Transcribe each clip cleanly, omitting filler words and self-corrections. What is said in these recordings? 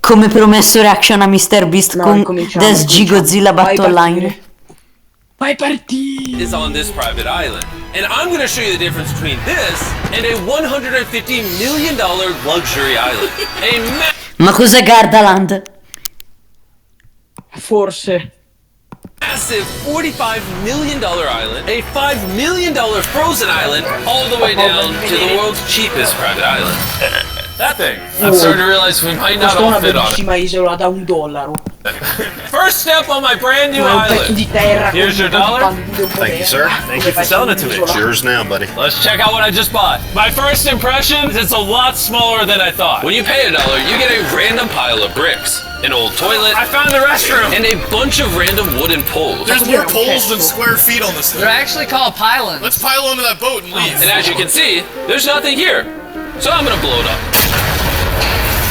Come promesso, reaction a Mr.Beast con Des G Godzilla Battle Line. Vai partire! Is on this private island, and I'm going to show you the difference between this and a $150 million luxury island. Ma cos'è Gardaland? Forse. Massive $45 million island, a $5 million frozen island, all the way down to the world's cheapest private island. That thing. I'm starting to realize we might not all fit on it. Questa è una bellissima isola da $1. First step on my brand new island. Here's your dollar. Thank you, sir. Thank you for selling it to me. It's yours now, buddy. Let's check out what I just bought. My first impression is it's a lot smaller than I thought. When you pay $1, you get a random pile of bricks, an old toilet, I found the restroom, and a bunch of random wooden poles. There's more poles than square feet on this thing. They're actually called pylons. Let's pile onto that boat and leave. And as you can see, there's nothing here. So I'm gonna blow it up.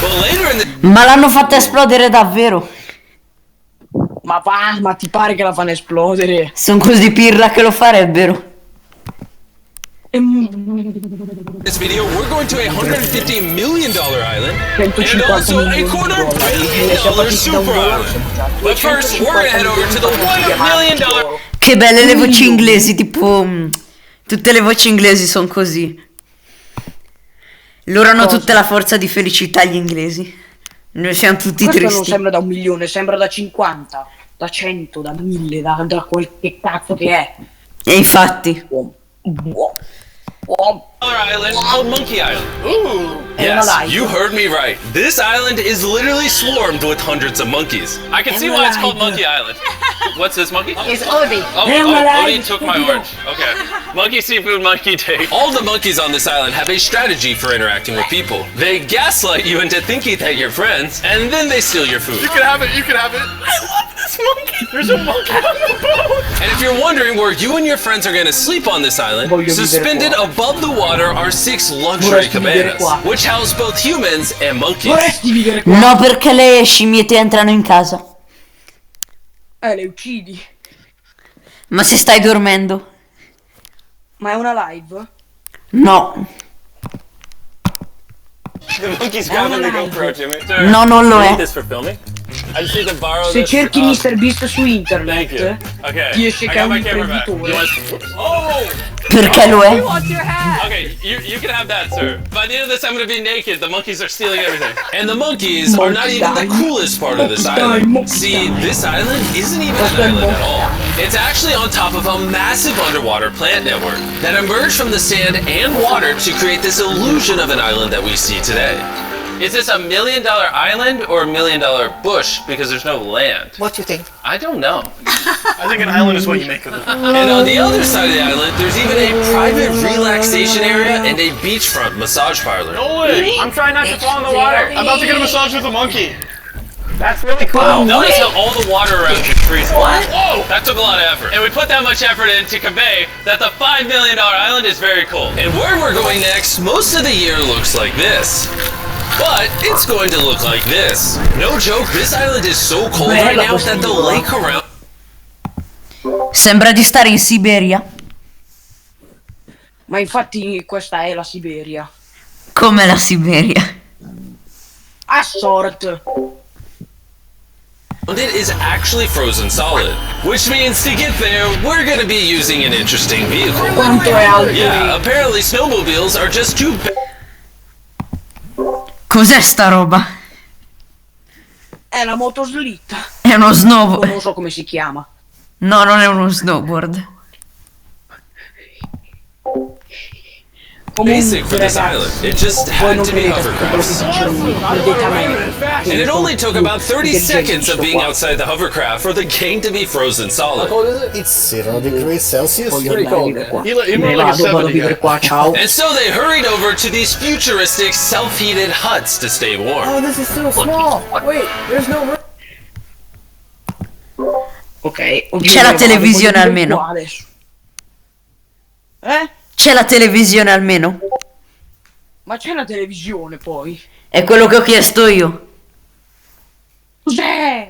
But later in the... Ma l'hanno fatta esplodere davvero. Ma va, ma ti pare che la fanno esplodere? Sono così pirla che lo farebbero. this video, we're going to a $150 million island and 150 also a $250 million super island. But first, we're gonna head over to the $1 million... Che belle le voci inglesi, tipo... tutte le voci inglesi sono così. Loro hanno tutta la forza di felicità, gli inglesi. Noi siamo tutti Questo tristi. non sembra da 1 milione, sembra da 50, da 100, da 1000, da quel che cazzo che è. E infatti. Island called Monkey Island. Ooh. Yes, you heard me right. This island is literally swarmed with hundreds of monkeys. I can see why it's called Monkey Island. What's this monkey? It's Odie. Oh, Odie took my orange. Okay. Monkey seafood, monkey take. All the monkeys on this island have a strategy for interacting with people. They gaslight you into thinking that you're friends, and then they steal your food. You can have it, you can have it. I love this monkey. There's a monkey on the boat. And if you're wondering where you and your friends are going to sleep on this island, suspended above the water are 6 luxury cabanas, which house both humans and monkeys. Vorresti vivere qua? No, perché le scimmiette entrano in casa. Le uccidi. Ma se stai dormendo? Ma è una live? No. The monkey's grabbing the GoPro, Jimmy. No, non lo è. This for filming? I just need to borrow Se this cerchi for- Mr.Beast su Thank you. internet, Okay. ti esce I che è got un my camera back. imprenditore. Oh! Perché lo è? What's your hat? Okay, you can have that, sir. By the end of this, I'm gonna be naked. The monkeys are stealing everything. And the monkeys are not even the coolest part of this island. See, this island isn't even an island at all. It's actually on top of a massive underwater plant network that emerged from the sand and water to create this illusion of an island that we see today. Is this a $1 million island or a $1 million bush because there's no land? What you think? I don't know. I think an island is what you make of it. And on the other side of the island, there's even a private relaxation area and a beachfront massage parlor. No way! I'm trying not to fall in the water. I'm about to get a massage with a monkey. That's really cool. Wow, notice how all the water around you is freezing. What? Whoa! That took a lot of effort. And we put that much effort in to convey that the $5 million island is very cool. And where we're going next, most of the year looks like this. But it's going to look like this. No joke, this island is so cold right now that the lake around... Sembra di stare in Siberia. Ma infatti questa è la Siberia. Come la Siberia. A sort. It is actually frozen solid, which means to get there, we're gonna be using an interesting vehicle. Quanto è alto? Yeah, apparently snowmobiles are just too big. Cos'è sta roba? È la motoslitta. È uno snowboard. Non so come si chiama. No, non è uno snowboard. Basic for this island. It just had to be hovercraft. And it only took about 30 seconds of being outside the hovercraft for the game to be frozen solid. It's 0 degrees Celsius. Pretty cold. He Me more ne like a vado 70 vivere guy. qua, ciao. And so they hurried over to these futuristic self-heated huts to stay warm. Oh, this is so small. Wait, there's no room. Ok. C'è la televisione almeno. C'è la televisione almeno. Ma c'è la televisione poi. È quello che ho chiesto io. Cos'è?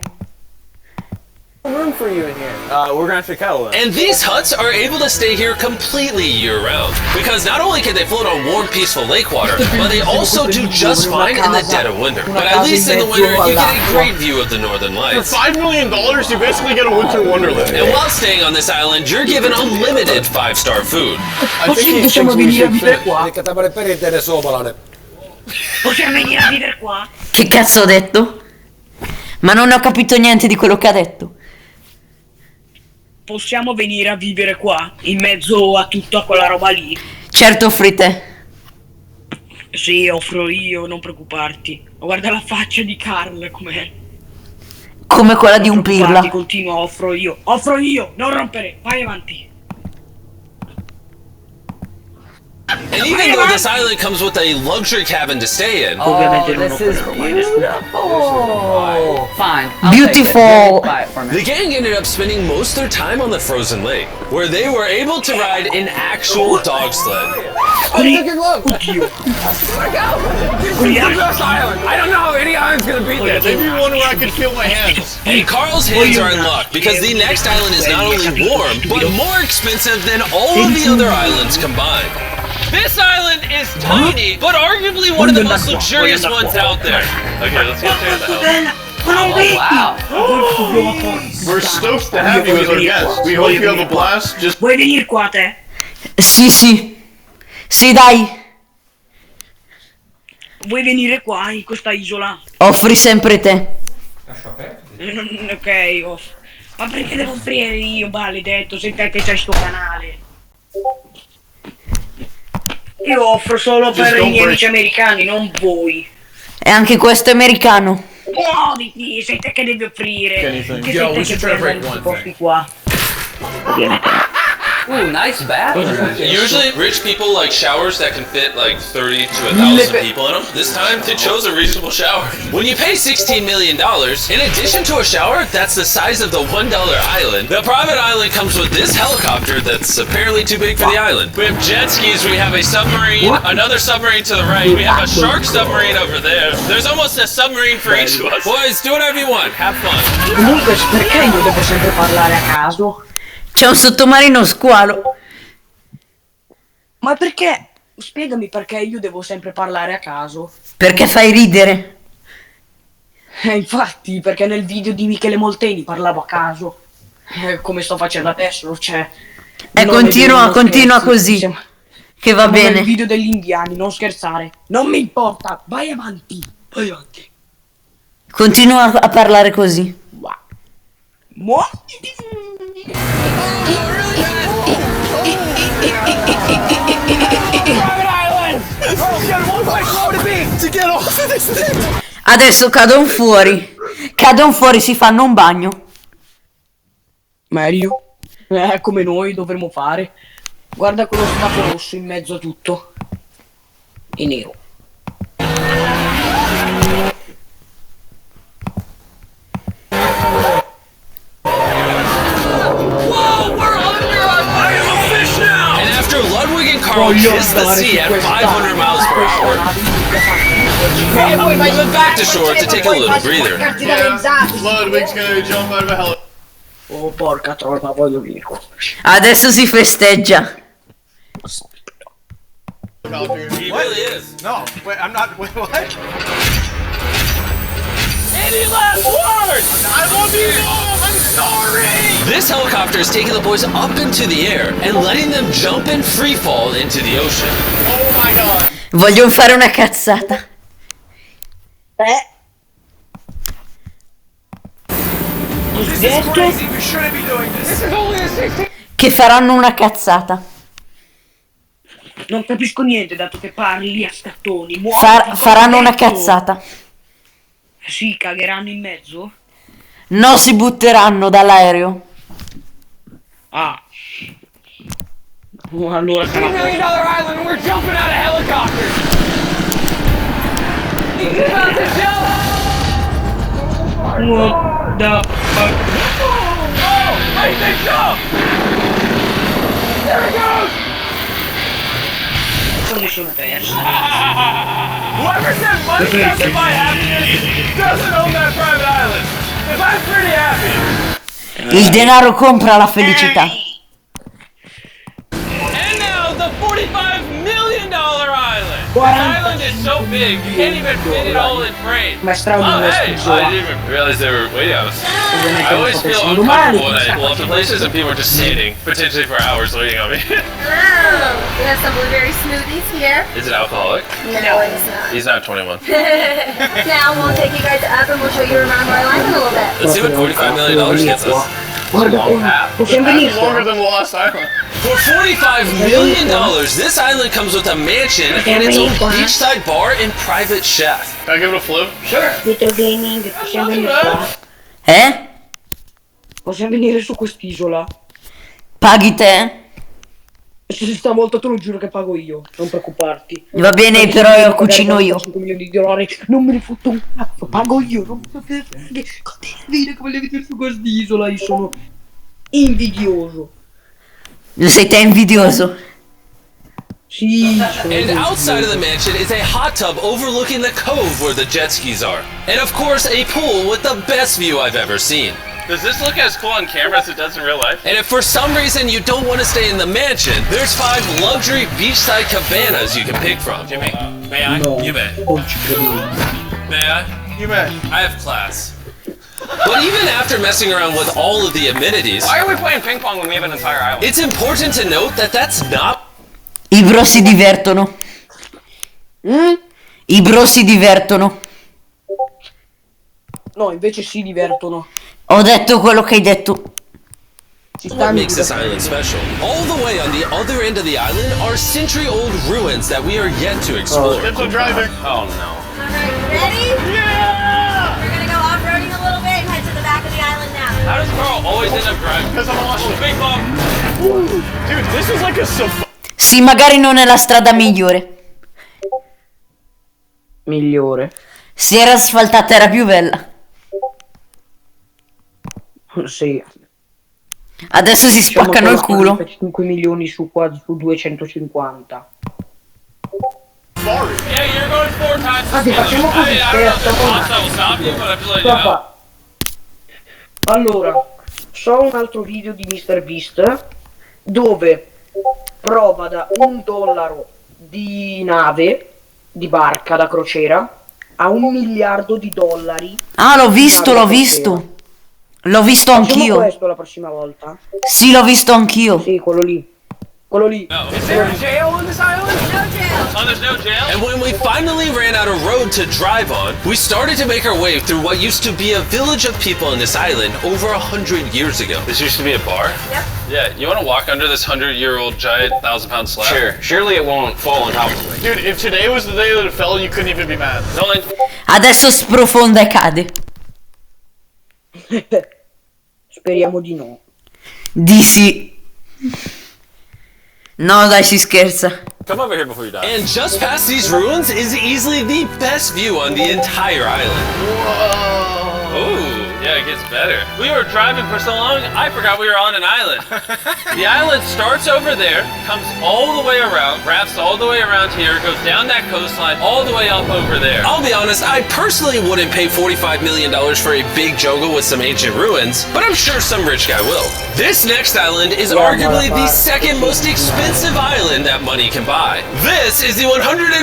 room for you in here. We're gonna have to kettle then. And these huts are able to stay here completely year-round, because not only can they float on warm, peaceful lake water, but they also do just fine in the dead of winter. But at least in the winter, you get a great view of the northern For lights. $5 million, you basically get a winter wonderland. And while staying on this island, you're given unlimited 5-star food. Possiamo venire a vivere qua? Possiamo venire a vivere qua? Che cazzo ho detto? Ma non ho capito niente di quello che ha detto. Possiamo venire a vivere qua? In mezzo a tutta quella roba lì? Certo, offri te. Sì, offro io, non preoccuparti. Guarda la faccia di Carl com'è. Come quella di un Non pirla. preoccuparti, continua, offro io, non rompere, vai avanti. And even though this island comes with a luxury cabin to stay in, Ovviamente non This ho is quello. beautiful. Fine. I'll Beautiful. Take it. Buy it for me. the gang ended up spending most of their time on the frozen lake, where they were able to ride an actual dog sled. Oddio. I don't know any island's gonna beat this. Maybe one where I could feel my hands. And Carl's hands are in luck because the next island is not only warm, but more expensive than all of the other islands combined. This island is tiny, but arguably one of the most luxurious ones out there. Okay, let's go check that out. Wow. We're stoked to have you as our guest. We hope you have a blast. Just Vuoi venire qua te? Sì, sì. Sì, dai. Vuoi venire qua in questa isola? Offri sempre te. Ok, ma perché devo offrire io, maledetto, sei te che c'hai sto canale? Io offro solo per i miei amici americani, non voi. E anche questo è americano. Muoviti, sei te che devi offrire. Anything. Che Yo, sei we te che should try to break prende one questi thing. posti qua. Ovviamente. Ooh, nice bathroom. Usually, rich people like showers that can fit like 30 to 1,000 people in them. This time, they chose a reasonable shower. When you pay $16 million, in addition to a shower that's the size of the $1 island, the private island comes with this helicopter that's apparently too big for the island. We have jet skis, we have a submarine, another submarine to the right, we have a shark submarine over there. There's almost a submarine for each of us. Boys, do whatever you want. Have fun. Comunque, perché io devo sempre parlare a caso? C'è un sottomarino squalo. Ma perché? Spiegami perché io devo sempre parlare a caso. Perché fai ridere. Infatti, perché nel video di Michele Molteni parlavo a caso. Come sto facendo adesso, cioè... E non è vero, non continua scherzi, così. Che va Siamo nel bene. video degli indiani, non scherzare. Non mi importa, vai avanti. Vai avanti. Continua a parlare così. Muoviti. Adesso cadono fuori. Cadono fuori, si fanno un bagno. Meglio. Come noi dovremmo fare. Guarda quello sfato rosso in mezzo a tutto. E nero. And after Ludwig and Carl kiss the sea at 500 miles per hour, we went back to shore to take a little breather. Ludwig's gonna jump out of a helicopter. Oh porca trota, voglio dire. Adesso si festeggia. He really is. No, wait, I'm not. Wait, what? Any last words? I love you, Mom. I'm sorry. This helicopter is taking the boys up into the air and letting them jump in free fall into the ocean. Oh my God. Voglio fare una cazzata. Detto. We shouldn't be doing this. This is only a 16. Che faranno una cazzata. Non capisco niente dato che parli a scattoni. Muoviti, Faranno una detto. cazzata. Sì, cagheranno in mezzo? No, si butteranno dall'aereo. Ah. Allora sarà $3 million island and we're jumping out of helicopters. Get out the jump. What the fuck? Hey, big jump. There it goes. Mi sono perso. Whoever said money doesn't buy happiness doesn't own that private island. If I'm pretty happy. Il denaro compra la felicità. And now the $45 million island. This island is so big, you can't even fit it all in frame. Ma è straordinario. Oh, hey! I didn't even realize they were waiting house. I always feel uncomfortable when I pull up to places and people are just sitting, potentially for hours, waiting on me. Oh, we have some blueberry smoothies here. Is it alcoholic? No, it's not. He's not 21. Now we'll take you guys up and we'll show you around Royal Island a little bit. Let's see what $45 million gets us. Guarda, Long path. possiamo venire Longer qua? than the Lost Island. For $45 million, this island comes with a mansion and its own beachside bar and private chef. Can I give it a flip? Dietro gaming, possiamo venire qua? Possiamo venire su quest'isola? Paghi te? Stavolta te lo giuro che pago io, non preoccuparti. Va bene, però io cucino io. 5 milioni di dollari, non me ne fotto un cazzo, pago io, non mi fate dire che voglio vedere su quest'isola, io sono invidioso. Sei te invidioso. Sì, sono And outside of the mansion is a hot tub overlooking the cove where the jet skis are. And of course, a pool with the best view I've ever seen. Does this look as cool on camera as it does in real life? And if for some reason you don't want to stay in the mansion, there's 5 luxury beachside cabanas you can pick from. Jimmy, may I? No. You may. non ci credo. May I? You may. I have class. But even after messing around with all of the amenities, Why are we playing ping pong when we have an entire island? it's important to note that that's not I bro si divertono. I bro si divertono. No, invece si divertono. Ho detto quello che hai detto. Ci what stanno makes this island special. All the way on the other end of the island are century-old ruins that we are yet to explore. Get some driving. Oh no. Alright, ready? Yeah! We're gonna go off-roading a little bit and head to the back of the island now. How does Carl always end up driving? Because I'm awesome. Big bump. Dude, this is like a safari. Sì, magari non è la strada migliore. migliore. Se era asfaltata era più bella. Sì. Adesso si Diciamo spaccano che il culo. 5 milioni su quasi su 250. Yeah, you're going 4 times the Anzi, speed facciamo limit. così, I don't know if the scherzo, cops will stop you, but I feel like, you know. Papà. Allora, so un altro video di Mr.Beast dove prova da $1 di nave, di barca da crociera, a $1 miliardo. Ah, l'ho visto, l'ho visto. L'ho visto Facciamo anch'io. questo la prossima volta? Sì, l'ho visto anch'io. Sì, quello lì. Quello lì. No. Is there a jail on this island? No jail. Oh, there's no jail? And when we finally ran out of road to drive on, we started to make our way through what used to be a village of people on this island over 100 years ago. This used to be a bar? Yep. Yeah, you want to walk under this 100-year-old giant 1,000-pound slab? Sure, surely it won't fall on top of me. Dude, if today was the day that it fell, you couldn't even be mad. No, like, Adesso sprofonda e cade. Speriamo di no. Di sì. No, dai, si scherza. come over here before you die. And just past these ruins is easily the best view on the entire island. Whoa. Ooh. Yeah, it gets better. We were driving for so long, I forgot we were on an island. The island starts over there, comes all the way around, wraps all the way around here, goes down that coastline, all the way up over there. I'll be honest, I personally wouldn't pay $45 million for a big jungle with some ancient ruins, but I'm sure some rich guy will. This next island is arguably the second most expensive island that money can buy. This is the $150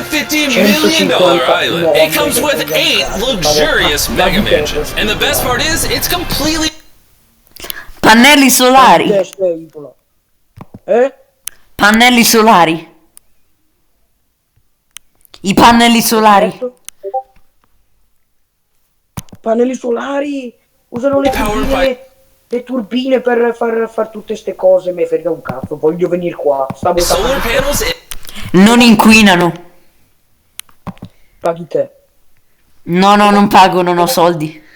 million island. It comes with 8 luxurious mega mansions. And the best part is, it's completely Pannelli solari. Eh? Pannelli solari. I pannelli solari. Pannelli solari. Usano le turbine per far tutte ste cose. Me frega un cazzo. Voglio venire qua. solar panels. Non inquinano. Paghi te. No, non pago, non ho soldi.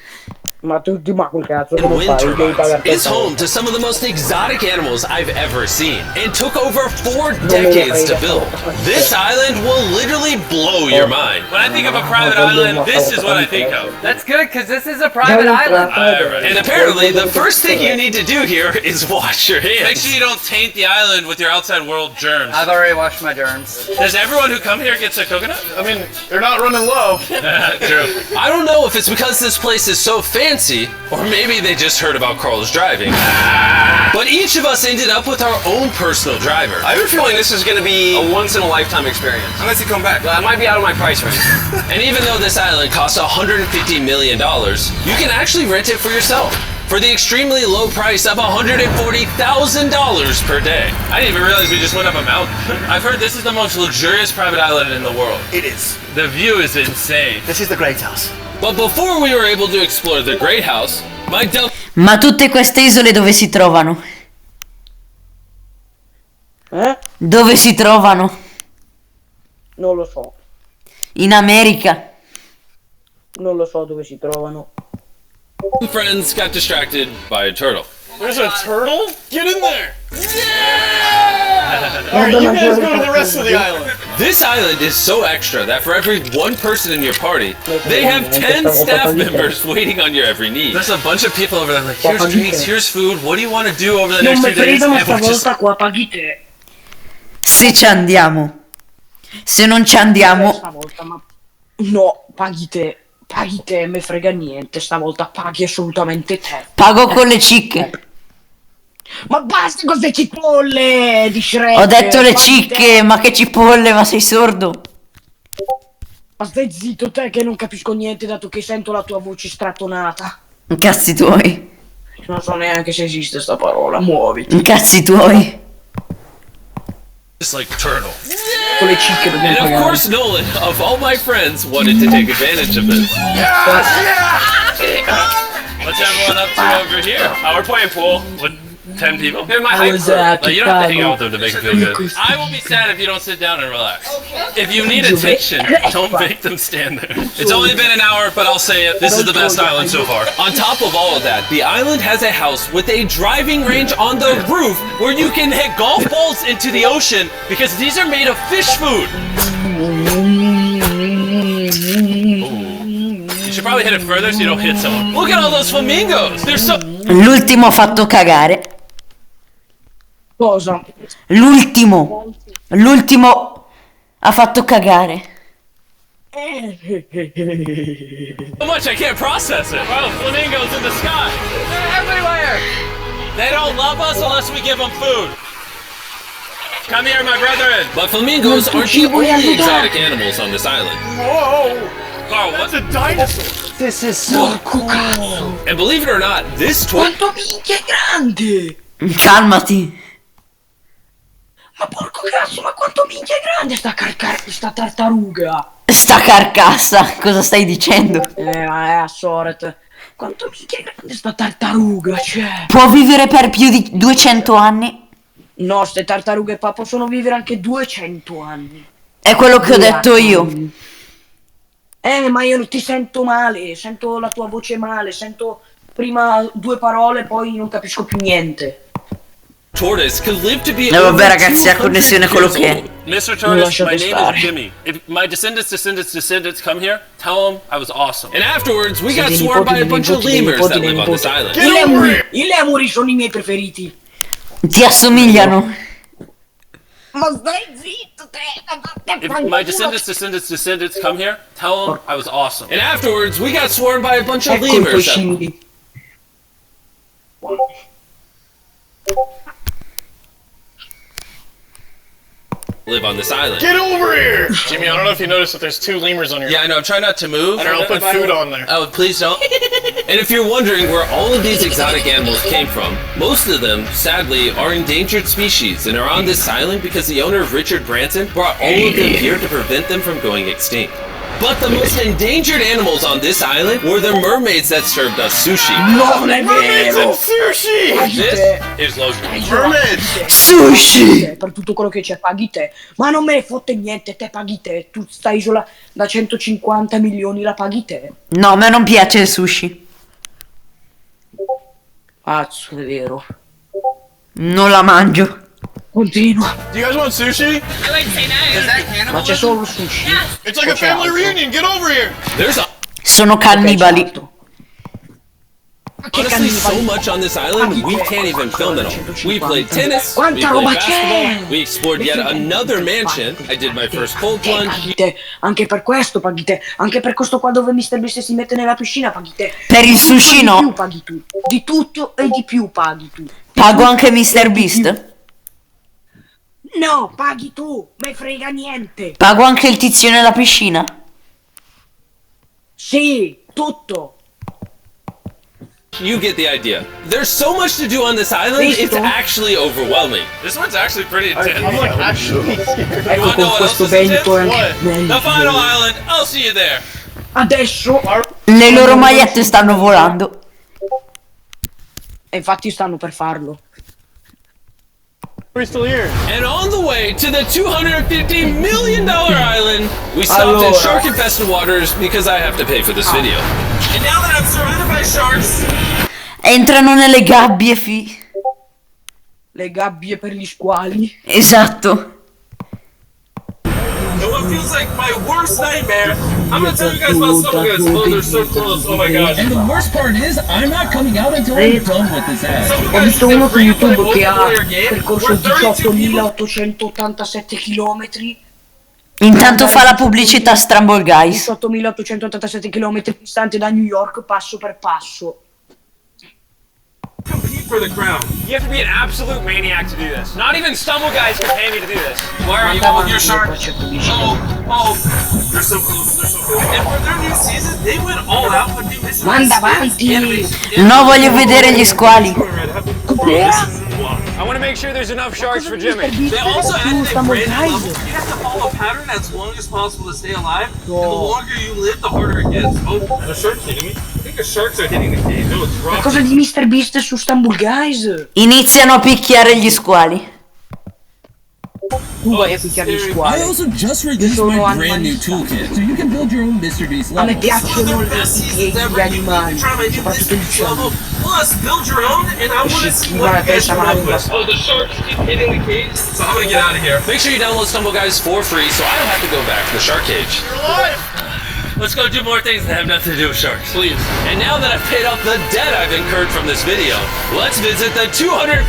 Ma tu ma quel cazzo che And non wind fai? Devi pagare turbines is te. home to some of the most exotic animals I've ever seen, and took over 4 decades to build. This island will literally blow your mind. When I think of a private island, this is what I think of. That's good, because this is a private island. And apparently, the first thing you need to do here is wash your hands. Make sure you don't taint the island with your outside world germs. I've already washed my germs. Does everyone who come here gets a coconut? I mean, they're not running low. True. I don't know if it's because this place is so fancy fancy, or maybe they just heard about Carl's driving. But each of us ended up with our own personal driver. I have a feeling this is going to be a once-in-a-lifetime experience. Unless you come back. I might be out of my price range. And even though this island costs $150 million, you can actually rent it for yourself for the extremely low price of $140,000 per day. I didn't even realize we just went up a mountain. I've heard this is the most luxurious private island in the world. It is. The view is insane. This is the great house. But before we were able to explore the great house, my dumb Ma tutte queste isole dove si trovano? Dove si trovano? Non lo so. In America. Non lo so dove si trovano. friends got distracted by a turtle. There's a turtle? Get in there! Alright, you guys go to the rest of the island. This island is so extra that for every one person in your party, they have 10 staff members waiting on your every need. There's a bunch of people over there like, here's drinks, here's food, what do you want to do over the Non next mi 2 days? credono And we're just- stavolta qua, paghi te. Se ci andiamo. Se non ci andiamo. Stavolta, ma... No, paghi te. Paghi te, me frega niente. Stavolta paghi assolutamente te. Pago con le cicche. Ma basta con queste cipolle di Shrek. Ho detto le paghi cicche, te. ma che cipolle, ma sei sordo? Ma stai zitto te che non capisco niente dato che sento la tua voce stratonata. Cazzi tuoi. Non so neanche se esiste sta parola, muoviti. Cazzi tuoi. Just like turtle. Con le cicche dobbiamo And of pagare. course Nolan, of all my friends, wanted to take advantage of this. What's everyone up to over here? We're playing pool with 10 people. Here's my hype crew. Like, you don't have to hang out with them to make it feel good. I will be sad if you don't sit down and relax. If you need attention, don't make them stand there. It's only been an hour, but I'll say it. This is the best island so far. On top of all of that, the island has a house with a driving range on the roof where you can hit golf balls into the ocean because these are made of fish food. You should probably hit it further so you don't hit someone. Look at all those flamingos. They're so... L'ultimo ha fatto cagare. Cosa? L'ultimo ha fatto cagare. So much I can't process it. Wow, flamingos in the sky. They're everywhere. They don't love us unless we give them food. Come here, my brethren. But flamingos aren't the only exotic animals on this island. Whoa! Carl, That's a dinosaur! This is so cool. And believe it or not, this toy... Quanto minchia è grande! Calmati. Ma porco cazzo, ma quanto minchia è grande sta tartaruga! Sta carcassa, cosa stai dicendo? Ma è a Soret. Quanto minchia è grande sta tartaruga, cioè! Può vivere per più di 200 anni? No, ste tartarughe qua possono vivere anche 200 anni. È quello che ho detto io. Ma io non ti sento male, sento la tua voce male, sento prima 2 parole, poi non capisco più niente. Tortoise could live to be Vabbè ragazzi, la connessione è quello che è. Mr. Tortoise, my name stare. is Jimmy. If my descendants come here, tell them I was awesome. And afterwards, we got swarmed by a bunch of lemurs that live on this island. I lemuri sono i miei preferiti. Ti assomigliano. Ma stai zitto te! If my descendants come here, tell them I was awesome. And afterwards, we got swarmed by a bunch of Ecco i tuoi lemurs that simili. live on this island. Get over here! Jimmy, I don't know if you noticed that there's 2 lemurs on your... Yeah, I know. Try not to move. And I'll put food on there. Oh, please don't. And if you're wondering where all of these exotic animals came from, most of them, sadly, are endangered species and are on this island because the owner, Richard Branson, brought all of them here to prevent them from going extinct. But the most endangered animals on this island were the mermaids that served us sushi. Non è Mermaids vero! and sushi! This is Logan. Mermaids! Sushi! Per tutto quello che c'è paghi te. Ma non me ne fotte niente, te paghi te. Tu sta isola da 150 milioni la paghi te. No, a me non piace il sushi. Cazzo, è vero. Non la mangio. Continua. Do you guys want sushi? Ma c'è solo il sushi. It's like a family reunion, get over here! There's a Sono cannibali. Honestly, so much on this island, we can't even film it all. We played tennis, we played basketball, we explored yet another mansion, I did my first cold plunge. Paghi te, anche per questo paghi te, anche per questo qua dove Mr.Beast si mette nella piscina paghi te. Per il sushi Di più no. paghi tu, di tutto e di più paghi tu. Pago anche Mr.Beast. No, paghi tu, me frega niente. Pago anche il tizio nella piscina. Sì, tutto. You get the idea. There's so much to do on this island, it's actually overwhelming. This one's actually pretty intense. I'm like actually scared. Ecco know con what questo else is vento è What? The final island, I'll see you there. Adesso Le loro magliette stanno volando. e infatti stanno per farlo. We're still here. And on the way to the $250 million island, we stopped in shark-infested waters because I have to pay for this video. And now that I'm surrounded by sharks, Entrano nelle gabbie, Le gabbie per gli squali. Esatto. know what feels like my worst nightmare? I'm gonna tell you guys about some of guys. Oh, they're so close. Oh my gosh. And the worst part is, I'm not coming out until I'm done with this ad. Ho visto uno su YouTube che ha percorso 18.887 km. Intanto fa la pubblicità Stramble Guys. 18.887 km distante da New York passo per passo. Compete for the crown. You have to be an absolute maniac to do this. Not even stumble guys can pay me to do this. Why are you all with your shark? Oh, they're so close. They're so close. And for their new season, they went all out with new Mr. Manda avanti! No, voglio vedere gli squali. I want to make sure there's enough sharks for Jimmy. They also added a brand new level. You have to follow a pattern as long as possible to stay alive. And the longer you live, the harder it gets. Oh, the shark's hitting me. I think the sharks are hitting the cage. No, it's La wrong. cosa di Mr.Beast su Stumble Guys? Iniziano a picchiare gli squali. Tu vai a picchiare gli I squali. also just released my brand new toolkit, so you can build your own Mr.Beast A me levels. piacciono gli animali, soprattutto gli uccelli. Plus, build your own, and I want to see Guarda, what you guys testa come up malavita. with. Oh, the sharks keep hitting the cage, so I'm gonna get out of here. Make sure you download Stumble Guys for free, so I don't have to go back to the shark cage. You're alive. Let's go do more things that have nothing to do with sharks, please. And now that I've paid off the debt I've incurred from this video, let's visit the $250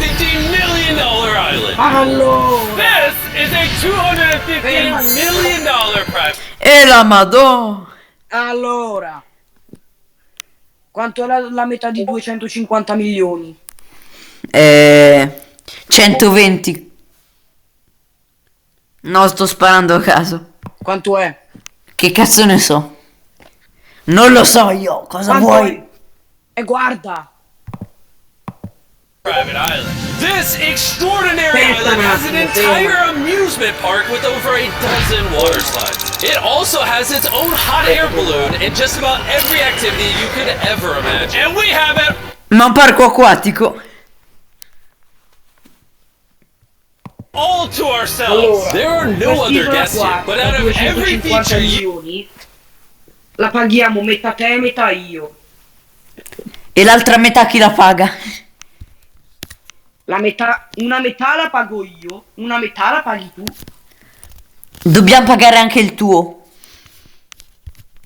million island. Allora, This is a $250 million private. E la madò. allora. Quanto è la metà di 250 milioni? 120. No, sto sparando a caso. Quanto è? Che cazzo ne so? Non lo so io, cosa Quanto vuoi? è? E guarda. Private island. This extraordinary island has an entire amusement park with over a dozen water slides. It also has its own hot air balloon and just about every activity you could ever imagine. And we have it Ma un parco acquatico. all to ourselves. There are no other guests here, but out of every 250 feature you... milioni la paghiamo metà te e metà io. E l'altra metà chi la paga? La metà, una metà la pago io, una metà la paghi tu. Dobbiamo pagare anche il tuo.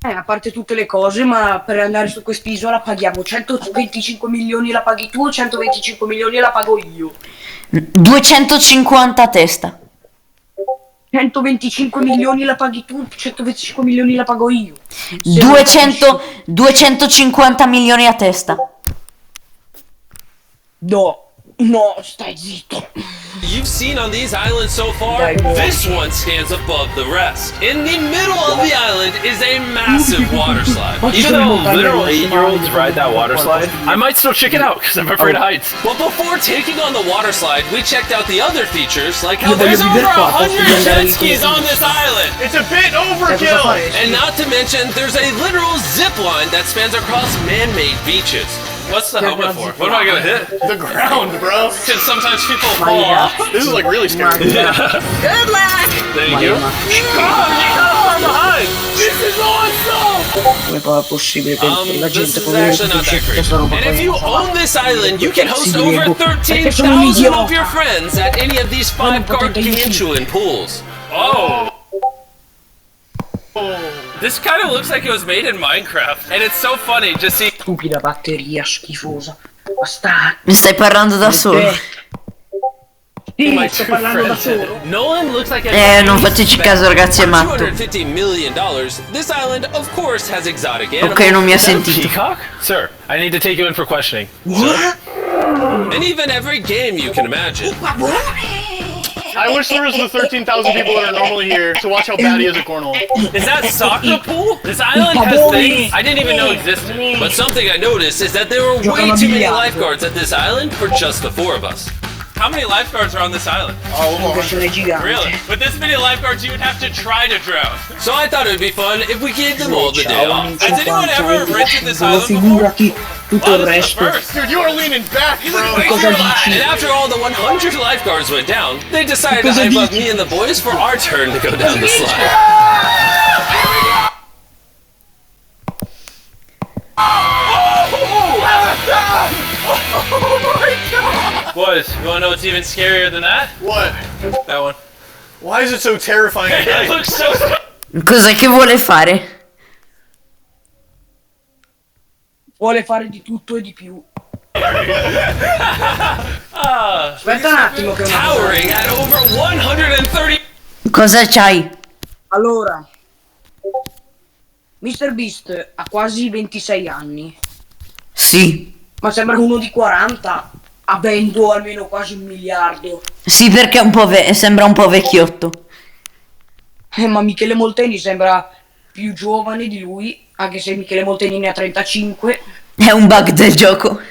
A parte tutte le cose, ma per andare su quest'isola paghiamo 125 milioni la paghi tu, 125 milioni la pago io. 250 a testa. 125 milioni la paghi tu, 125 milioni la pago io. 250 milioni a testa. No, stai zitto. You've seen on these islands so far, this one stands above the rest. In the middle of the island is a massive water slide. Even though literal 8-year-olds ride that water slide, I might still check it out because I'm afraid of heights. But before taking on the water slide, we checked out the other features, like how there's voglio over vivere qua, 100 posso andare jet skis on this island. It's a bit overkill. And not to mention, there's a literal zip line that spans across man-made beaches. What's the helmet for? What am I gonna hit? The ground, bro. Because sometimes people fall off. This is like really scary. Good luck! Thank you. From behind. This is awesome! Come è possibile che la This gente is come actually not that great. And if you own this island, you can host over Perché sono un 13,000 of idiota. your friends at any of these 5 gargantuan pools. Oh! This kind of looks like it was made in Minecraft, and it's so funny just see. Stupida batteria schifosa. Basta. Mi stai parlando da solo? Sì, sto parlando da solo. Nolan looks like a Non fateci caso, ragazzi, è matto. $250 million. This island, of course, has exotic animals. Ok, non mi ha sentito. Peacock? Sir, I need to take you in for questioning. What? And even every game you can imagine. I wish there was the 13,000 people that are normally here to watch how bad he is at cornhole. Is that soccer pool? This island has things I didn't even know existed. But something I noticed is that there were way too many lifeguards at this island for just the 4 of us. How many lifeguards are on this island? Really? With this many lifeguards, you would have to try to drown. So I thought it would be fun if we gave them all the day off. Has anyone ever rented this island before? Tutto il resto. Dude, you are leaning back, bro. And after all the 100 lifeguards went down, they decided to hype up me and the boys for our turn to go down the slide. Boys, you wanna know what's even scarier than that? What? That one. Why is it so terrifying? It looks so Cos'è che vuole fare? Vuole fare di tutto e di più. Aspetta un attimo che una cosa. towering at over 130. Cosa c'hai? Allora, Mr.Beast ha quasi 26 anni, Sì. ma sembra uno di 40, avendo almeno quasi 1 miliardo. Sì, perché è un po' sembra un po' vecchiotto. Ma Michele Molteni sembra più giovane di lui, anche se Michele Molteni ne ha 35. È un bug del gioco.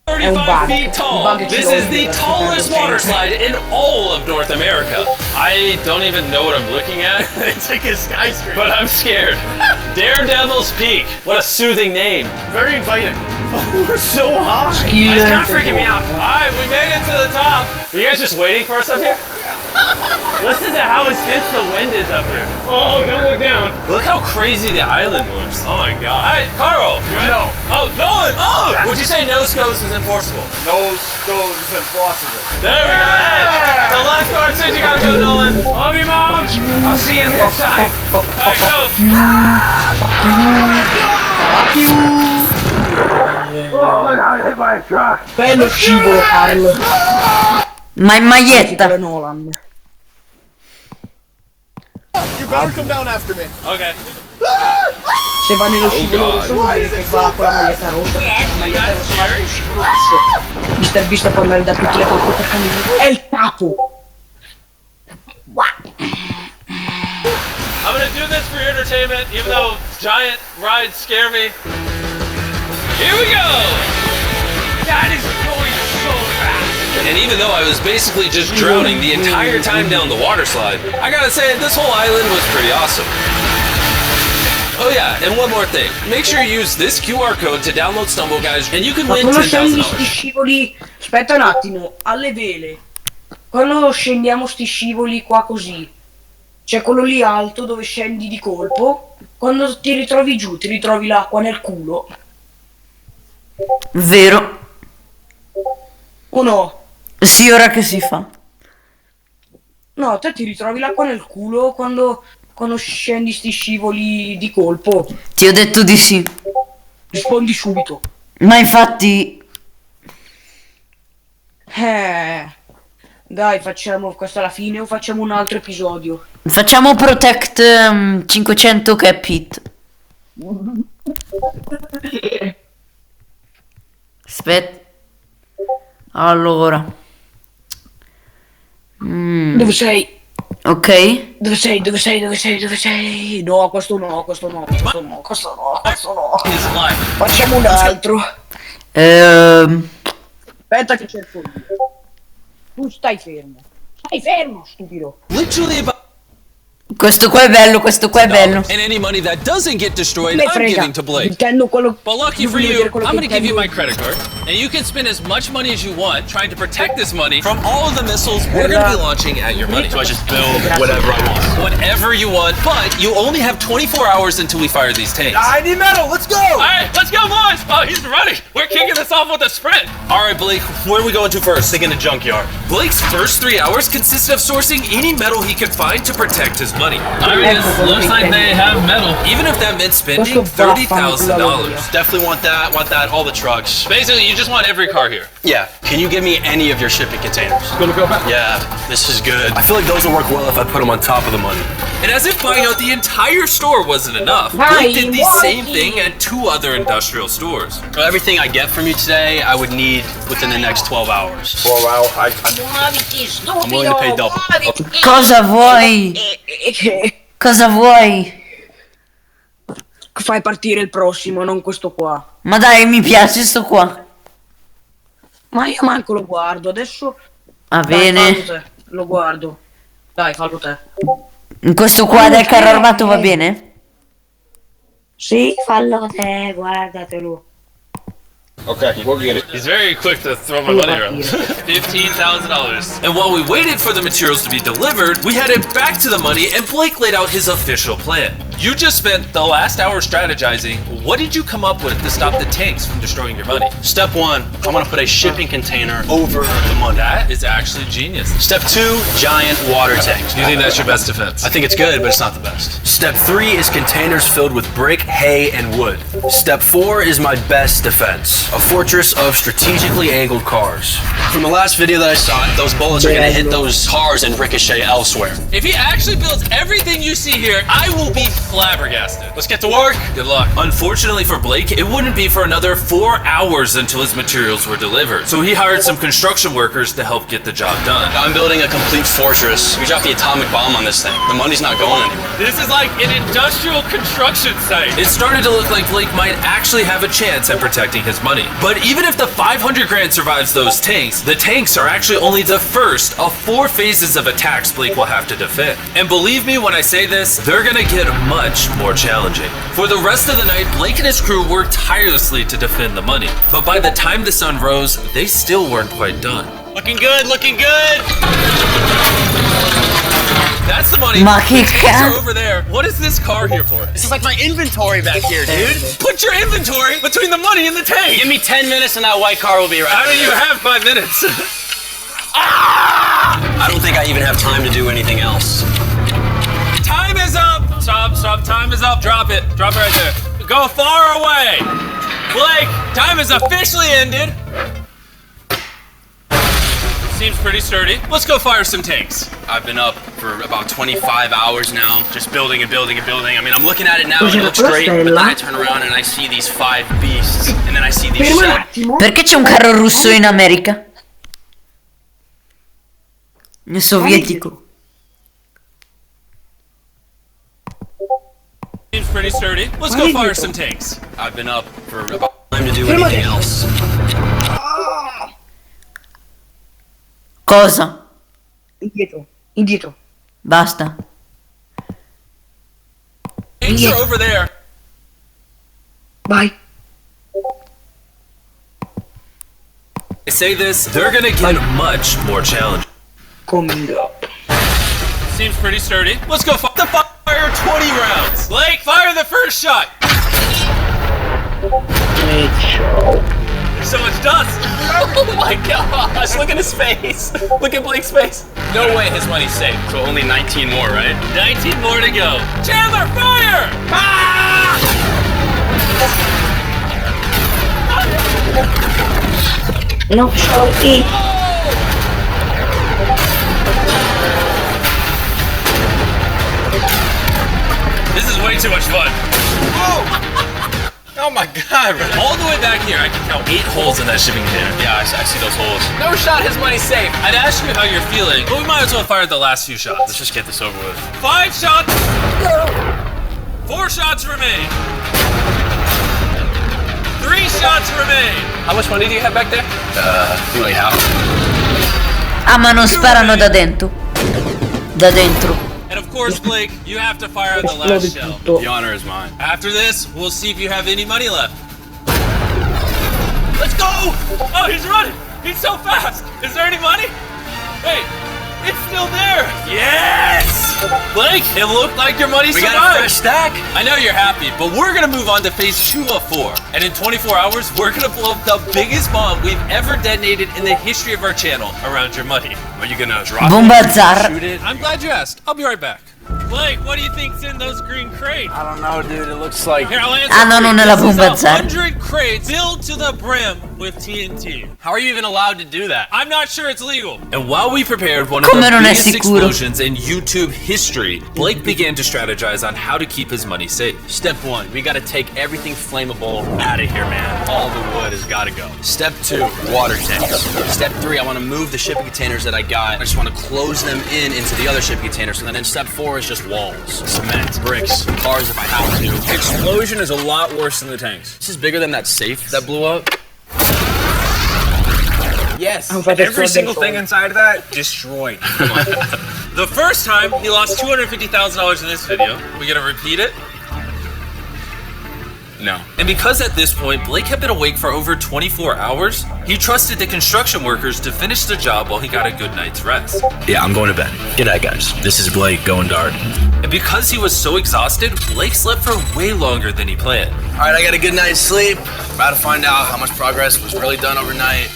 35 feet tall. This is the tallest water slide in all of North America. I don't even know what I'm looking at. It's like a skyscraper. But I'm scared. Daredevil's Peak. What a soothing name. Very inviting. We're so high. It's kind of freaking me out. Alright, we made it to the top. Are you guys just waiting for us up here? Listen to how intense the wind is up here. Oh, don't look down. Look how crazy the island looks. Oh my god. Alright, Carl. No. Oh, Nolan. Oh! Would you say no scopes is enforceable? No stove is impossible. There we go. The lifeguard says you gotta go, Nolan. Love you, Mom. I'll see you next time. Alright, go. Bello scivolo, Carl. Ma in maglietta. Nolan. You better come down after me. Okay. Se va nello scivolo rosso vuol dire che va con la maglietta rossa. La maglietta rossa va nello scivolo rosso. Mr.Beast può andare da tutte le parti per camminare. È il capo. I'm gonna do this for your entertainment, even though giant rides scare me. Here we go! That is going so fast! And even though I was basically just drowning the entire time down the water slide, I gotta say, this whole island was pretty awesome. Oh yeah, and one more thing. Make sure you use this QR code to download Stumble Guys, and you can Ma win quando scendi sti $10,000. scivoli, aspetta un attimo, alle vele, quando scendiamo sti scivoli qua così, c'è quello lì alto dove scendi di colpo, quando ti ritrovi giù, ti ritrovi l'acqua nel culo, Vero. o no? Sì, ora che si fa. No, te ti ritrovi l'acqua nel culo quando scendi sti scivoli di colpo. Ti ho detto di sì. Rispondi subito. Ma infatti... Dai, facciamo questa alla fine o facciamo un altro episodio? Facciamo Protect 500 cap hit. Aspetta. Allora. Dove sei? Ok. Dove sei? Dove sei? Dove sei? Dove sei? No, questo no, questo no, questo no, questo no, questo no. Facciamo un altro. Aspetta che cerco io. Tu stai fermo. Stai fermo, stupido. Literally about Questo qua è bello, questo qua è bello. and any money that doesn't get destroyed, Me I'm frega. giving to Blake. Intendo quello. But lucky io for voglio you, vedere quello I'm che gonna give you my intendo. credit card, and you can spend as much money as you want trying to protect this money from all of the missiles we're gonna be launching at your money. So I just build whatever I want. Whatever you want, but you only have 24 hours until we fire these tanks. I need metal. Let's go. Alright, let's go, boys! Oh, he's ready! We're kicking this off with a sprint! Alright, Blake, where are we going to first? Stick in the junkyard. Blake's first 3 hours consisted of sourcing any metal he could find to protect his money. I mean, it looks like they have metal. Even if that meant spending $30,000. Definitely want that, all the trucks. Basically, you just want every car here. Yeah, can you give me any of your shipping containers? Gonna go back. Yeah, this is good. I feel like those will work well if I put them on top of the money. And as if buying out the entire store wasn't enough, Blake did the same thing at 2 other industrial stores. So everything I get from you today, I would need within the next 12 hours. 12 hours. I'm willing to pay double. Cosa vuoi? Cosa vuoi? Fai partire il prossimo, non questo qua. Ma dai, mi piace sto qua. Ma io manco lo guardo, adesso... Va Dai, bene. fallo te, lo guardo. Dai, fallo te. Questo qua del carro armato va bene? Sì, fallo te, guardatelo. Okay, we'll get it. He's very quick to throw my money around. $15,000. And while we waited for the materials to be delivered, we headed back to the money and Blake laid out his official plan. You just spent the last hour strategizing. What did you come up with to stop the tanks from destroying your money? Step 1, I want to put a shipping container over the money. That is actually genius. Step 2, giant water tanks. Do you think that's your best defense? I think it's good, but it's not the best. Step 3 is containers filled with brick, hay, and wood. Step 4 is my best defense. A fortress of strategically angled cars. From the last video that I saw, those bullets are gonna hit those cars and ricochet elsewhere. If he actually builds everything you see here, I will be flabbergasted. Let's get to work. Good luck. Unfortunately for Blake, it wouldn't be for another 4 hours until his materials were delivered. So he hired some construction workers to help get the job done. I'm building a complete fortress. We dropped the atomic bomb on this thing. The money's not going anywhere. This is like an industrial construction site. It started to look like Blake might actually have a chance at protecting his money. But even if the 500 grand survives those tanks, the tanks are actually only the first of 4 phases of attacks Blake will have to defend. And believe me when I say this, they're gonna get much more challenging. For the rest of the night, Blake and his crew worked tirelessly to defend the money. But by the time the sun rose, they still weren't quite done. Looking good, looking good. That's the money. Ma che The tanks are ca- over there. What is this car here for? This is like my inventory back here, dude. Put your inventory between the money and the tank. Give me 10 minutes and that white car will be right How do there. you have 5 minutes? I don't think I even have time to do anything else. Time is up. Stop. Time is up. Drop it. Drop it right there. Go far away. Blake, time is officially ended. Seems pretty sturdy. Let's go fire some tanks. I've been up for about 25 hours now, just building and building and building. I mean, I'm looking at it now and it looks great, but then I turn around and I see these 5 beasts, and then I see these Fermo un 7. attimo. Perché c'è un carro russo in America? Nel sovietico. Seems pretty sturdy. Let's go fire some tanks. I've been up for about time to do anything else. Cosa? Indietro. Basta. Tanks are over there. Vai. I say this, they're gonna get much more challenging. Coming up. Seems pretty sturdy. Let's go fire 20 rounds. Blake, fire the first shot. There's so much dust. Oh my gosh, look at his face. Look at Blake's face. No way his money's safe. So only 19 more, right? 19 more to go. Chandler, fire! Ah! No, soldi. This is way too much fun. Oh my god. All the way back here, I can count 8 holes in that shipping container. Yeah, I see those holes. No shot, his money's safe. I'd ask you how you're feeling, but we might as well fire the last few shots. Let's just get this over with. 5 shots. 4 shots remain. 3 shots remain. How much money do you have back there? Really half. Ah, ma non sparano da dentro. Da dentro. And of course, Blake, you have to fire the last shell. The honor is mine. After this, we'll see if you have any money left. Let's go! Oh, he's running! He's so fast! Is there any money? Hey, it's still there! Yes! Blake, it looked like your money survived! We got a fresh stack! I know you're happy, but we're gonna move on to phase 2 of 4. And in 24 hours, we're gonna blow up the biggest bomb we've ever detonated in the history of our channel around your money. Are you gonna drop Bomba it? Zar. Shoot it? I'm glad you asked. I'll be right back. Blake, what do you think's in those green crates? I don't know, dude. It looks like... Here, I'll answer. Ah no, non è la bomba This is zero. 100 crates filled to the brim with TNT. How are you even allowed to do that? I'm not sure it's legal. And while we prepared one of Come the non è biggest sicuro. explosions in YouTube history, Blake began to strategize on how to keep his money safe. Step 1, we gotta take everything flammable out of here, man. All the wood has gotta go. Step 2, water tanks. Step 3, I wanna move the shipping containers that I got. I just wanna close them into the other shipping containers. And then step 4 is just walls, cement, bricks, cars if I have to. The explosion is a lot worse than the tanks. This is bigger than that safe that blew up. Yes, every single thing inside of that, destroyed. The first time, he lost $250,000 in this video. We gonna repeat it? No. And because at this point, Blake had been awake for over 24 hours, he trusted the construction workers to finish the job while he got a good night's rest. Yeah, I'm going to bed. Good night, guys. This is Blake going dark. And because he was so exhausted, Blake slept for way longer than he planned. All right, I got a good night's sleep. About to find out how much progress was really done overnight.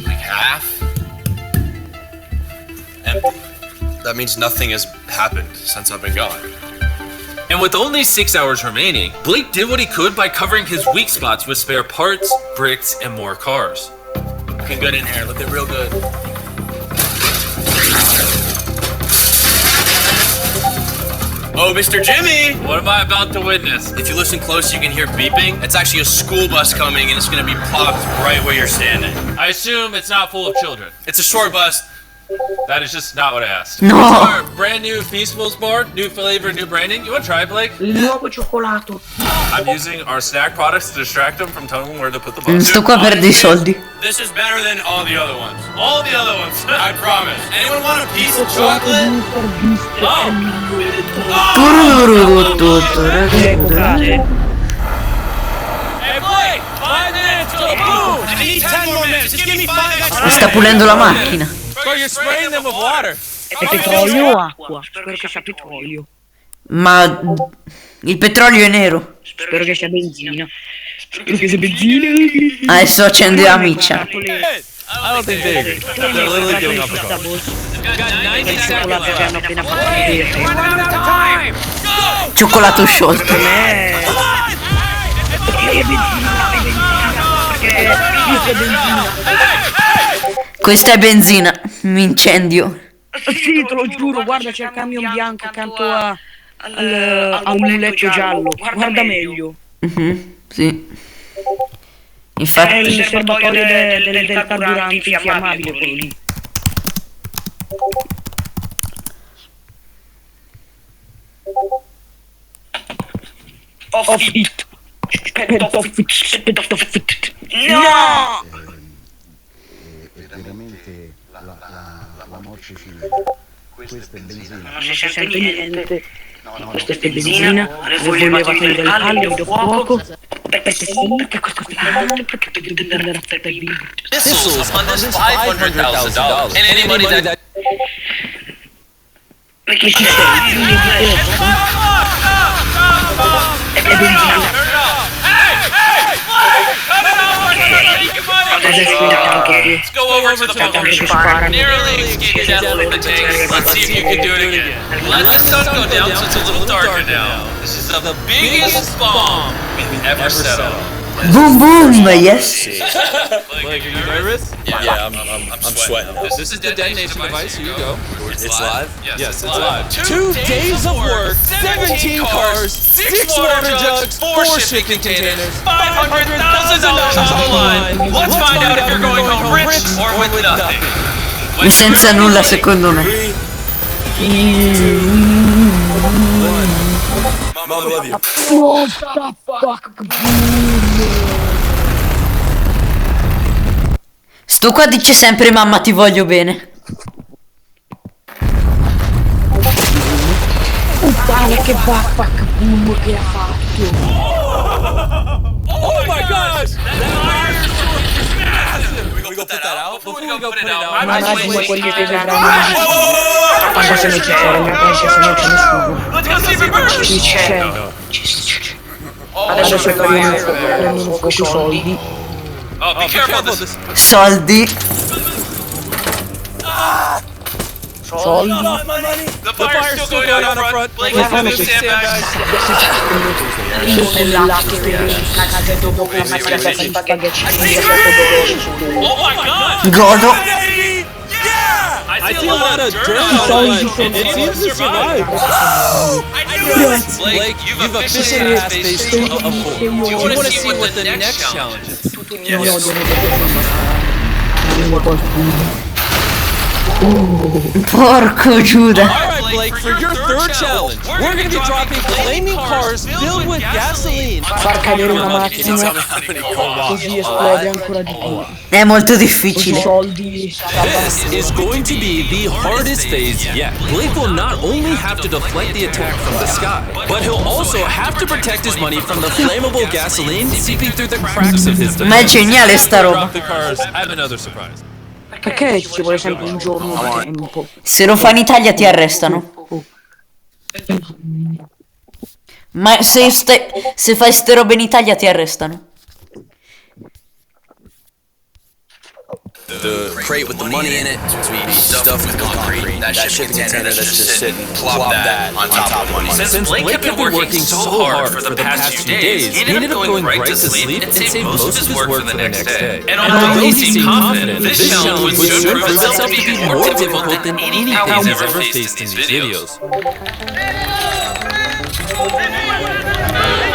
Like half. Empty. That means nothing has happened since I've been gone. And with only 6 hours remaining, Blake did what he could by covering his weak spots with spare parts, bricks, and more cars. Looking good in here, looking real good. Oh, Mr. Jimmy! What am I about to witness? If you listen close, you can hear beeping. It's actually a school bus coming, and it's gonna be plopped right where you're standing. I assume it's not full of children. It's a short bus. That is just not what I asked. No. It's our brand new Feastables bar, new flavor, new branding. You want to try it, Blake? L'uovo cioccolato. I'm using our snack products to distract them from telling them where to put the box. Sto qua per dei soldi. This is better than all the other ones. All the other ones, I promise. Anyone want a piece of chocolate? Hey, Blake! 5 minutes to the boom! I need 10 more minutes. Just give me 5 extra. Sta pulendo la macchina. Bro, you're spraying them with water. È petrolio o acqua? Spero che sia petrolio. Ma il petrolio è nero. Spero che sia benzina. Spero che sia benzina. Adesso accende la miccia. I don't think they agree. They're literally giving up the car. They've got 90 seconds Che hanno left. appena fatto vedere. Cioccolato sciolto. Questa è benzina. Mi incendio. Sì, te lo giuro, guarda, c'è il camion bianco accanto al muletto giallo. Guarda meglio. Sì. È Infatti. il serbatoio del carburante infiammabile, quello lì. Off it. No! Veramente la morte civile. Questa è benzina. Non si sente niente. Questa è benzina. Voleva togliere il palio del fuoco. Perché sì, perché questo qui perché devo prendere la fetta di Missiles on this $500,000. And any money that... perché ci sei? È benzina. Let's go over to the bunker. Nearly escaped death with the tanks. Let's see if you can do it again. Let the sun go down so it's a little darker now. This is the biggest bomb we've ever set off. Boom boom, yes. Blake, are you nervous? Yeah, I'm sweating. This is the detonation device. Here you go. It's live? Yes, it's live. 2 days of work, 17 cars, 6 water jugs, 4 shipping containers, $500,000 on the line. Let's find out if you're going home rich or with nothing. E senza nulla secondo me. Mom, I love you. Sto qua dice sempre mamma ti voglio bene. Puttana che baffa boom che ha fatto. Oh my gosh! We go put that out? Before we go put it out, Ma immagino quelli che vedranno. Quando se ne c'è, non penso se non c'è nessuno. let's go see reverse! Ci c'è. Adesso se prendono un po' più soldi. Oh, be careful of this. Soldi. soldi. The fire's still going on up front. Blake has moved sandbags. Oh my god! Godo. I see a lot of dirt on it. It seems to survive. Blake, you've officially passed phase 2 of 4. Do you want to see what the next challenge is? Yes. Porco Giuda. Alright Blake, for your third challenge, we're gonna be dropping flaming cars filled with gasoline. Far cadere una macchina così esplode ancora di più. È molto difficile. Soldi. This is going to be the hardest phase yet. Blake will not only have to deflect the attack from the sky, but he'll also have to protect his money from the flammable gasoline seeping through the cracks of his Ma è geniale sta roba. The cars. I have another surprise. Perché ci vuole sempre un giorno di tempo? Se lo fa in Italia ti arrestano. Ma se fai ste robe in Italia ti arrestano. The crate with the money in it to be stuffed with concrete. That shipping container that's just sitting, plop that on top of money. Since Blake had been working so hard for the past few days, he ended up going right to sleep and saved most of his work for the next day. And although he seemed confident, this challenge would soon prove itself to be more difficult than anything he's ever faced in these videos.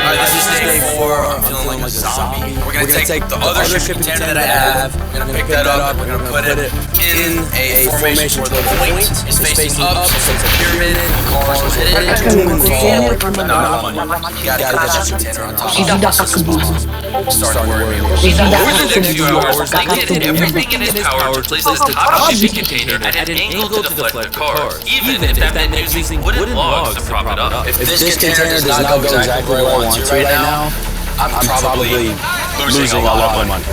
This is day 4. I'm feeling like a zombie. We're gonna take the other shipping container that I have. We're gonna pick that up. We're gonna put it in a formation where the point is facing up, so it's a pyramid. Cars will hit it. No. You gotta get that shipping container on top. Start worrying. Over the next few hours, Blake did everything in his power to place the top shipping container at an angle to deflect the car, even if that meant using wooden logs to prop it up. If this container does not go exactly where I want to right now, I'm probably losing a lot of money.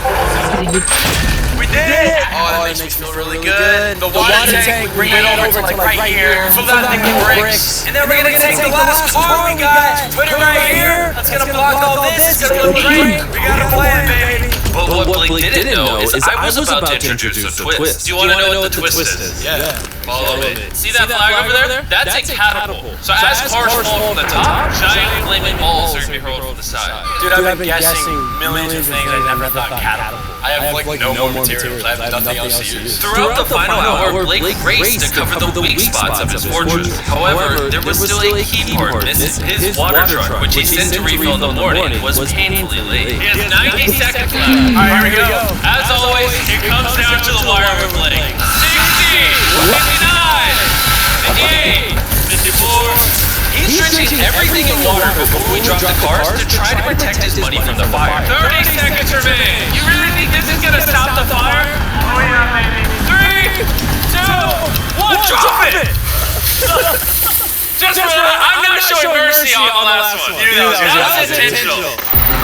We did it! Oh, that makes me feel really good. The water tank, bring it over to like right here, fill that thing with bricks. And then we're gonna take the last car we got, put it right here. That's gonna block all this, it's gonna look great. We got a plan, baby. But what Blake didn't know is I was about to introduce a twist. Do you want to know what the twist is? Yeah. Follow me. See that flag over there? That's a catapult. So as cars fall from the top, giant flaming balls are going to be hurled from the side. Dude, I've been guessing millions of things. I never thought catapult. I have like no more materials. I have nothing else to use. Throughout the final hour, Blake raced to cover the weak spots of his fortress. However, there was still a key part missing. His water truck, which he sent to refill in the morning, was painfully late. He has 90 seconds left. Alright, here we go. As always, it comes down to the wire with Blake. 60, 59, 58, 54. He's drenching everything in water before we drop the cars to try to protect his money from the fire. 30 seconds remain. You really think this is gonna stop the fire? Oh yeah, baby. 3, 2, 1, drop it! Just relax. I'm not showing mercy on the last one. That was intentional.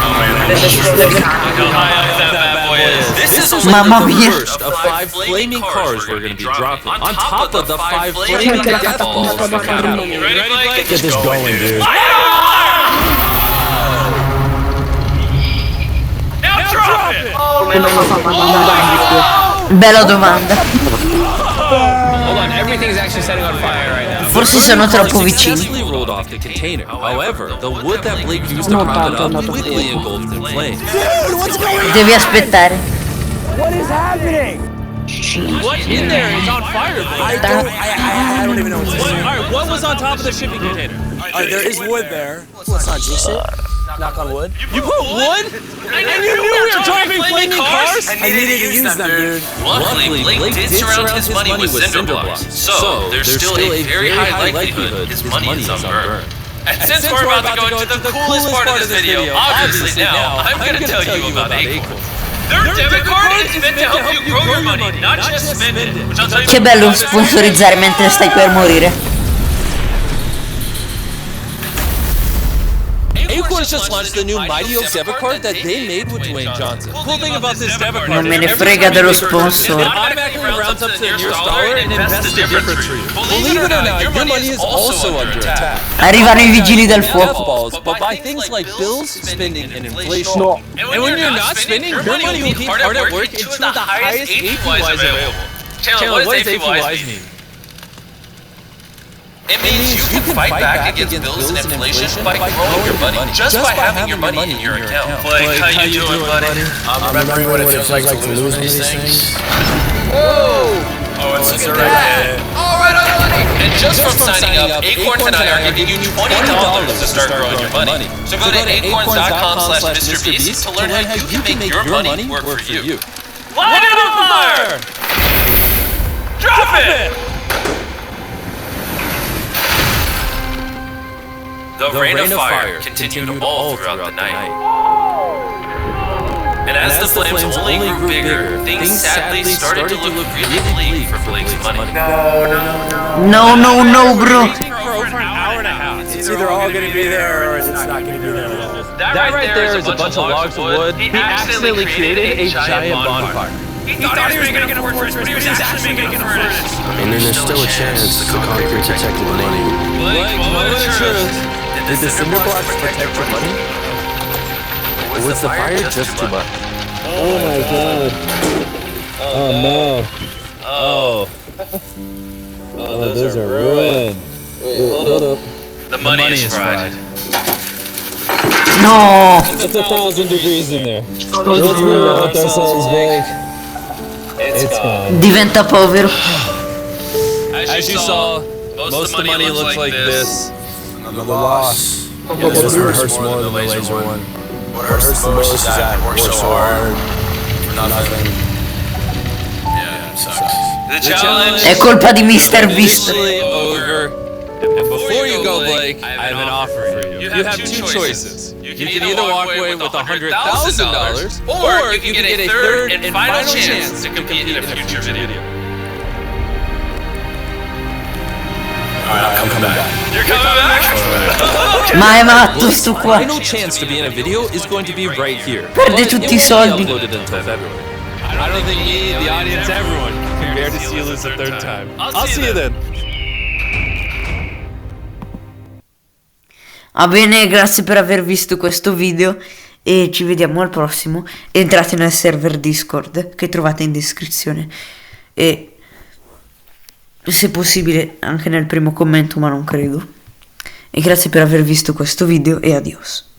Oh man, look how high up that bad boy is. This is only the first of 5 flaming cars we're going to be dropping, on top of the 5 flaming death balls we're coming. You ready, Blake? Get this going, dude. Now drop it! Bella domanda. Hold on, everything's actually setting on fire right now. Forse sono troppo vicini. Rolled off the container. However, the wood that Blake used to prop it up quickly engulfed in flames. Dude, what's going on? Devi aspettare. What is happening? What in there is on fire, Blake? I don't even know what's going on. Alright, what was on top of the shipping container? There is wood there. Let's not jinx it. Knock on wood. You put wood? And you knew we were driving flaming cars? I needed to use them, dude. Luckily, Blake did surround his money with cinder blocks, so there's still a very high likelihood his money is unburned. And since we're about to go into the coolest part of this video, obviously now, I'm going to tell you about Acorn. Their debit card is meant to help you grow your money, not just spend it. Which I'll tell you. Che bello sponsorizzare mentre stai per morire. Acorn just launched the new Mighty Oaks debit card that they made with Dwayne Johnson. Cool thing about this debit card Non me ne frega dello sponsor. it automatically rounds up to the nearest dollar and invests the difference for you. Believe it or not, your money is also under attack. Arrivano i vigili del fuoco. Balls, but by things like bills, spending, and inflation. No. And when you're not spending, your money will be hard at work and two of the highest APYs available. Chandler, what does APYs mean? It means you can fight back against bills and inflation by growing your money, just by having your money in your account. Blake, how you doing, buddy? I'm remembering what it feels like to lose one of these things. Whoa! Oh, it's a red. All right, buddy. And just from signing up, Acorn tonight are giving you $20 to start growing your money. So go to acorns.com/MrBeast to learn how you can make your money work for you. Light it on fire! Drop it! The rain of fire continued all throughout the night. And as the flames only grew bigger, things sadly started to look really bleak for Blake's money. No, bro. For over an hour and a half. It's either all going to be there or it's not going to be there at all. That right there is a bunch of logs of wood. He accidentally created a giant bonfire. He thought he was making a fortress, but he was actually making a furnace. And then there's still a chance the concrete protected the money. Blake, what was the truth? Did the cinder blocks protect your money? Or was the fire just too much? Oh my god. Oh no. Oh. Oh, those are ruined. Wait, hold up. The money is fried. No. It's 1,000 degrees in there. Let's move out ourselves, Blake. It's gone. Diventa povero. As you saw, most of the money looks like this. Another loss. Yeah, this one hurts more than the laser one. What hurts the most is that I worked so hard for nothing. Yeah, it sucks. The challenge È colpa di Mr.Beast. officially over. And before you go, Blake, I have an offer for you. You have two choices. You can either walk away with $100,000, or you can get a third and final chance to compete in a future video. Alright, I'm coming back. You're coming back? Ma è matto sto qua. Final chance to be in a video is going to be right here. Perde tutti I soldi. Uploaded until February. I don't think me, the audience, everyone can bear to see you lose a third time. I'll see you then. Va bene, grazie per aver visto questo video e ci vediamo al prossimo. Entrate nel server Discord che trovate in descrizione e se possibile anche nel primo commento, ma non credo. E grazie per aver visto questo video e adios.